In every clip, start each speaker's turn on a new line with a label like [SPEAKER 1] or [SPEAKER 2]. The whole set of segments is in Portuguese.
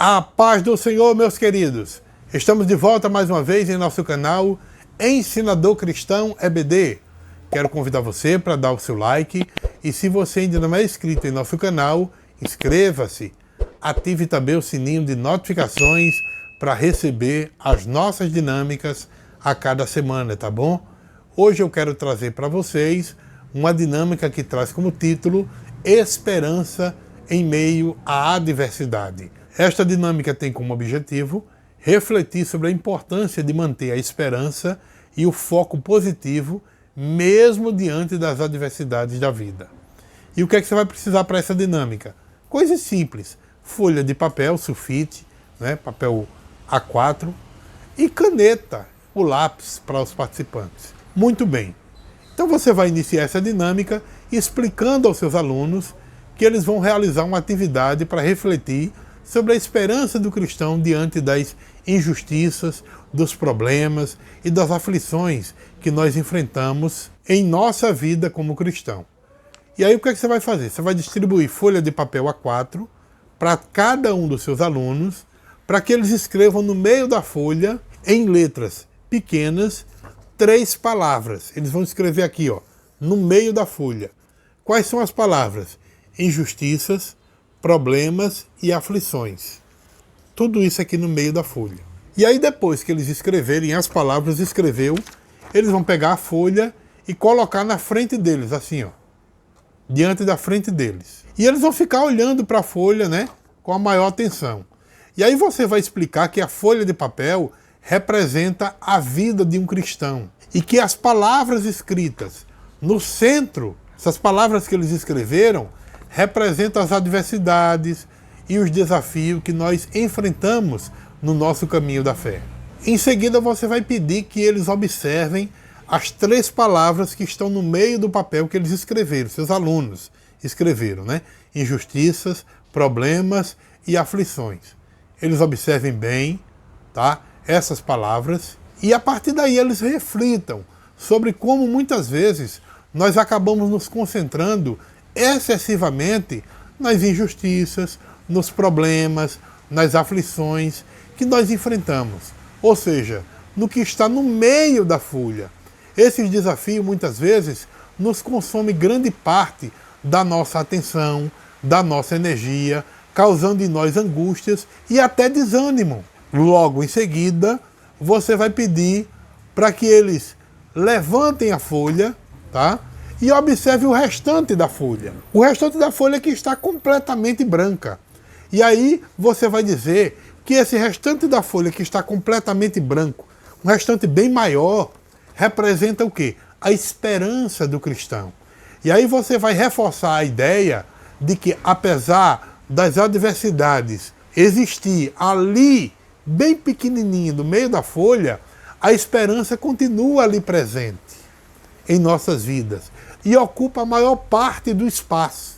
[SPEAKER 1] A paz do Senhor, meus queridos. Estamos de volta mais uma vez em nosso canal Ensinador Cristão EBD. Quero convidar você para dar o seu like e se você ainda não é inscrito em nosso canal, inscreva-se. Ative também o sininho de notificações para receber as nossas dinâmicas a cada semana, tá bom? Hoje eu quero trazer para vocês uma dinâmica que traz como título Esperança em meio à adversidade. Esta dinâmica tem como objetivo refletir sobre a importância de manter a esperança e o foco positivo mesmo diante das adversidades da vida. E o que é que você vai precisar para essa dinâmica? Coisas simples, folha de papel, sulfite, papel A4 e caneta, o lápis para os participantes. Muito bem, então você vai iniciar essa dinâmica explicando aos seus alunos que eles vão realizar uma atividade para refletir sobre a esperança do cristão diante das injustiças, dos problemas e das aflições que nós enfrentamos em nossa vida como cristão. E aí o que é que você vai fazer? Você vai distribuir folha de papel A4 para cada um dos seus alunos, para que eles escrevam no meio da folha, em letras pequenas, 3 palavras. Eles vão escrever aqui, no meio da folha. Quais são as palavras? Injustiças, problemas e aflições. Tudo isso aqui no meio da folha. E aí depois que eles escreverem as palavras, eles vão pegar a folha e colocar na frente deles, assim, diante da frente deles. E eles vão ficar olhando para a folha, com a maior atenção. E aí você vai explicar que a folha de papel representa a vida de um cristão. E que as palavras escritas no centro, essas palavras que eles escreveram, representam as adversidades e os desafios que nós enfrentamos no nosso caminho da fé. Em seguida, você vai pedir que eles observem as 3 palavras que estão no meio do papel que eles escreveram, seus alunos escreveram, Injustiças, problemas e aflições. Eles observem bem, essas palavras e a partir daí eles reflitam sobre como muitas vezes nós acabamos nos concentrando excessivamente nas injustiças, nos problemas, nas aflições que nós enfrentamos. Ou seja, no que está no meio da folha. Esses desafios muitas vezes nos consomem grande parte da nossa atenção, da nossa energia, causando em nós angústias e até desânimo. Logo em seguida, você vai pedir para que eles levantem a folha, e observe o restante da folha. O restante da folha que está completamente branca. E aí você vai dizer que esse restante da folha que está completamente branco, um restante bem maior, representa o quê? A esperança do cristão. E aí você vai reforçar a ideia de que apesar das adversidades existir ali, bem pequenininho, no meio da folha, a esperança continua ali presente em nossas vidas e ocupa a maior parte do espaço.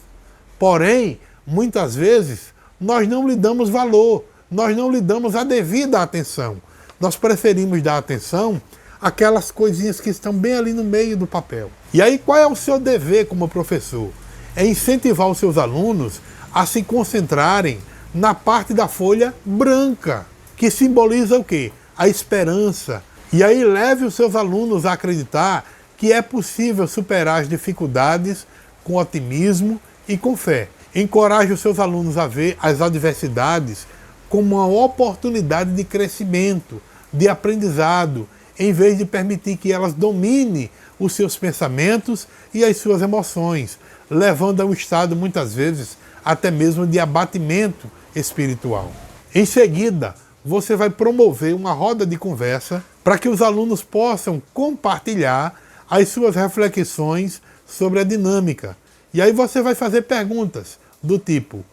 [SPEAKER 1] Porém, muitas vezes, nós não lhe damos valor, nós não lhe damos a devida atenção. Nós preferimos dar atenção àquelas coisinhas que estão bem ali no meio do papel. E aí, qual é o seu dever como professor? É incentivar os seus alunos a se concentrarem na parte da folha branca, que simboliza o quê? A esperança. E aí leve os seus alunos a acreditar que é possível superar as dificuldades com otimismo e com fé. Encoraje os seus alunos a ver as adversidades como uma oportunidade de crescimento, de aprendizado, em vez de permitir que elas dominem os seus pensamentos e as suas emoções, levando a um estado, muitas vezes, até mesmo de abatimento espiritual. Em seguida, você vai promover uma roda de conversa para que os alunos possam compartilhar as suas reflexões sobre a dinâmica. E aí você vai fazer perguntas do tipo: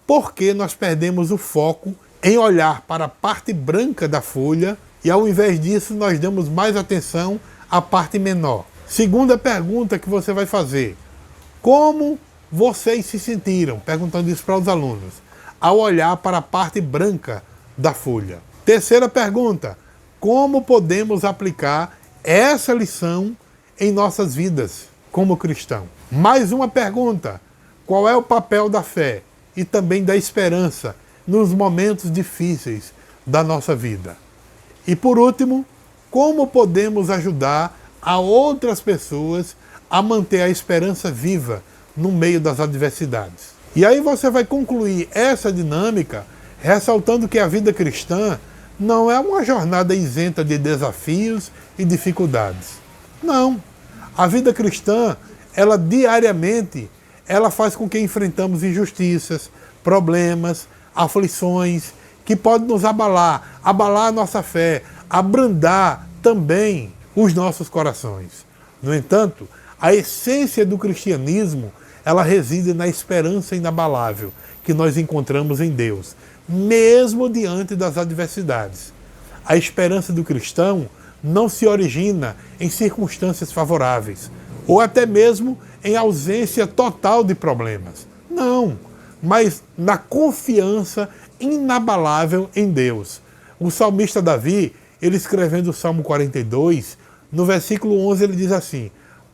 [SPEAKER 1] por que nós perdemos o foco em olhar para a parte branca da folha e ao invés disso nós damos mais atenção à parte menor? Segunda pergunta que você vai fazer: como vocês se sentiram? Perguntando isso para os alunos, ao olhar para a parte branca da folha. Terceira pergunta: como podemos aplicar essa lição em nossas vidas como cristão? Mais uma pergunta: qual é o papel da fé e também da esperança nos momentos difíceis da nossa vida. E por último, como podemos ajudar a outras pessoas a manter a esperança viva no meio das adversidades. E aí você vai concluir essa dinâmica ressaltando que a vida cristã não é uma jornada isenta de desafios e dificuldades. Não. A vida cristã, ela diariamente, ela faz com que enfrentamos injustiças, problemas, aflições, que podem nos abalar a nossa fé, abrandar também os nossos corações. No entanto, a essência do cristianismo, ela reside na esperança inabalável que nós encontramos em Deus, mesmo diante das adversidades. A esperança do cristão não se origina em circunstâncias favoráveis, ou até mesmo em ausência total de problemas. Não, mas na confiança inabalável em Deus. O salmista Davi, ele escrevendo o Salmo 42, no versículo 11 ele diz assim: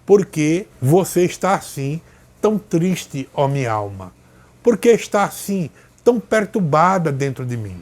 [SPEAKER 1] "Por que você está assim, tão triste, ó minha alma? Por que está assim, tão perturbada dentro de mim?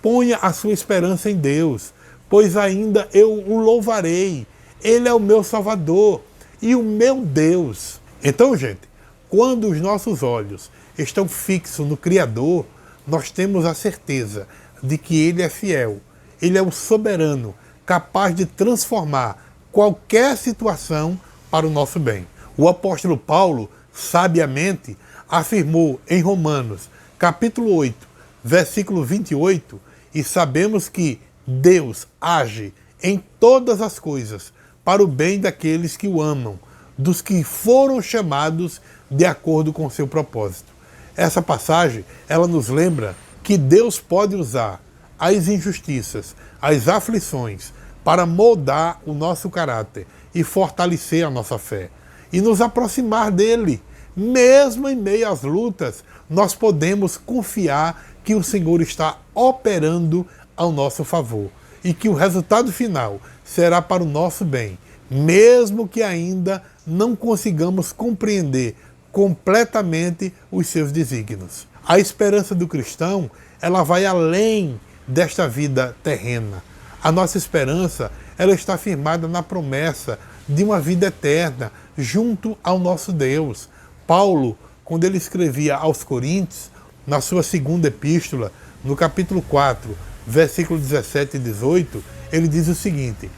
[SPEAKER 1] Ponha a sua esperança em Deus, pois ainda eu o louvarei. Ele é o meu Salvador e o meu Deus." Então, gente, quando os nossos olhos estão fixos no Criador, nós temos a certeza de que Ele é fiel. Ele é o soberano, capaz de transformar qualquer situação para o nosso bem. O apóstolo Paulo, sabiamente, afirmou em Romanos, capítulo 8, versículo 28, e sabemos que Deus age em todas as coisas para o bem daqueles que o amam, dos que foram chamados de acordo com seu propósito. Essa passagem, ela nos lembra que Deus pode usar as injustiças, as aflições, para moldar o nosso caráter e fortalecer a nossa fé e nos aproximar dele. Mesmo em meio às lutas, nós podemos confiar que o Senhor está operando ao nosso favor e que o resultado final será para o nosso bem, mesmo que ainda não consigamos compreender completamente os seus desígnios. A esperança do cristão, ela vai além desta vida terrena. A nossa esperança, ela está firmada na promessa de uma vida eterna junto ao nosso Deus. Paulo, quando ele escrevia aos Coríntios, na sua segunda epístola, no capítulo 4, versículo 17 e 18, ele diz o seguinte: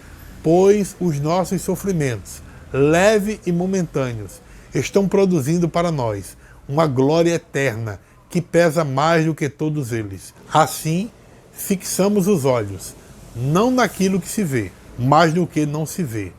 [SPEAKER 1] "Pois os nossos sofrimentos, leves e momentâneos, estão produzindo para nós uma glória eterna que pesa mais do que todos eles. Assim, fixamos os olhos, não naquilo que se vê, mas no que não se vê.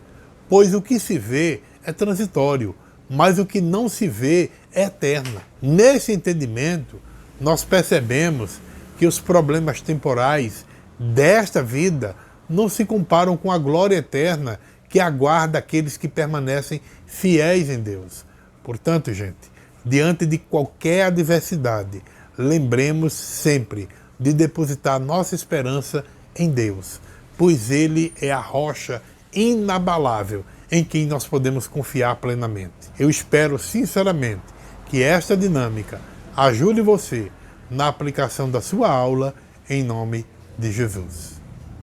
[SPEAKER 1] Pois o que se vê é transitório, mas o que não se vê é eterno." Nesse entendimento, nós percebemos que os problemas temporais desta vida não se comparam com a glória eterna que aguarda aqueles que permanecem fiéis em Deus. Portanto, gente, diante de qualquer adversidade, lembremos sempre de depositar nossa esperança em Deus, pois Ele é a rocha inabalável em quem nós podemos confiar plenamente. Eu espero sinceramente que esta dinâmica ajude você na aplicação da sua aula, em nome de Jesus.